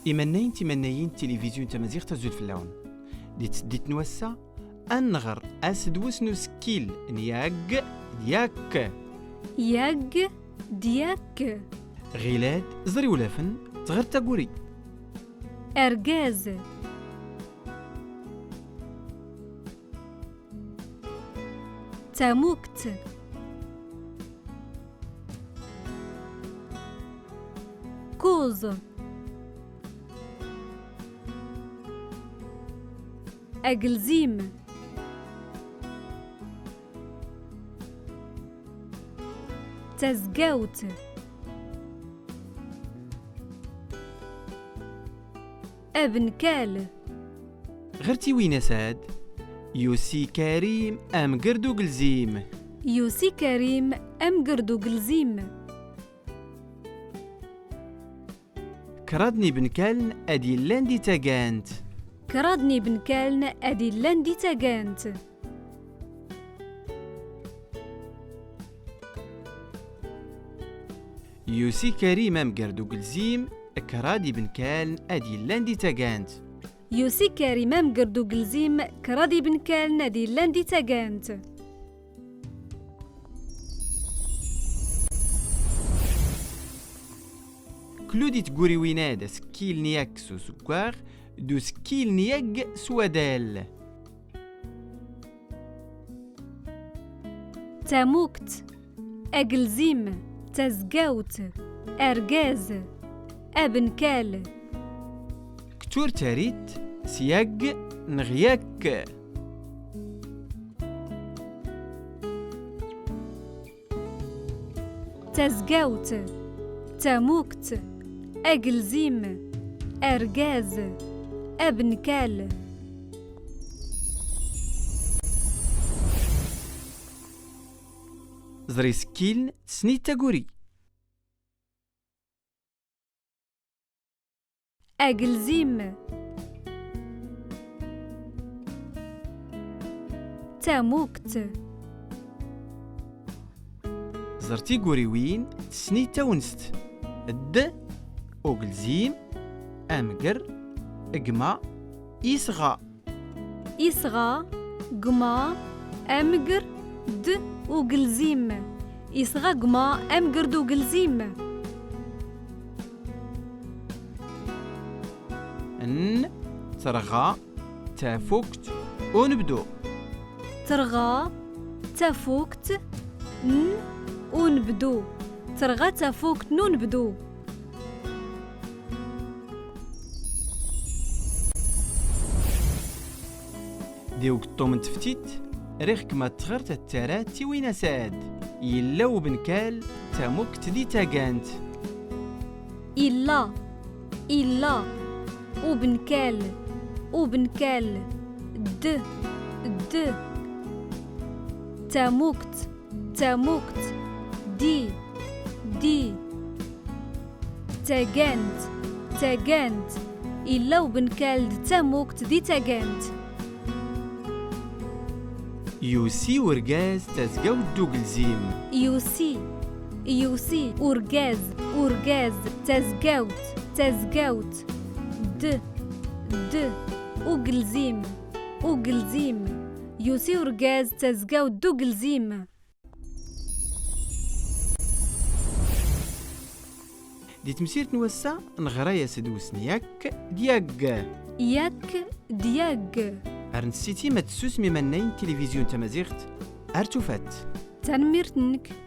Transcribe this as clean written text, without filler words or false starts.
إمنين تمنيين تلفزيون تمازيغ تزول في اللون ديت نوسا أنغر أسدوس نسكيل نياق دياك ياق دياك غيلاد زري ولافن تغير تاقوري أرجاز تاموكت كوز أجلزيم تزجوت ابن كال غيرتي وين ساد يوسي كريم أم قردو قلزيم يوسي كريم أم قردو قلزيم كرادني بن كالن أدي لاندي تاقانت كرادني بن كالن أدي لاندي تاقانت يوسي كريم أم قردو قلزيم كرادي بن كالن أدي لاندي تاقانت يوسي كريم أم قردو قلزيم كرادي بن كالن أدي لاندي تاقانت كلودي تقوري ويناد سكيل نياك سو سكواغ دو سكيل نياك سوادال تاموكت أجلزيم تزجوت أرجاز ابن كال كتور تاريت سياق نغياك تزجوت تاموكت أجلزيم أرجاز ابن كال زري سكيل سني تاقوري أجلزيم تاموكت زرتي قوري وين سني تاونست الد أوغلزيم أمقر إقما إسغا إسغا قما أمقر د وقلزيم إسغا قما أمقر دو قلزيم ان ترغى تافوكت ونبدو ترغى تافوكت ن ونبدو ترغى تافوكت نبدو ديوك الطومن تفتيت ريخك ما تغرت التارات وين ساد يلاو بنكال تاموكت دي تاقانت إلا وبنكال د تاموكت دي تاقانت إلا وبنكال تاموكت دي تاقانت يوسي ورقاز تزقاو الدوغلزيم يوسي ورقاز تزقاوت د وقلزيم يوسي ورقاز تزقاوت دو قلزيم دي تمسير نوسا نغرايا سدوس نياك دياق أرنسيتي ما تسوس ممنين تلفزيون تمازيغت أرتوفات تنميرتنك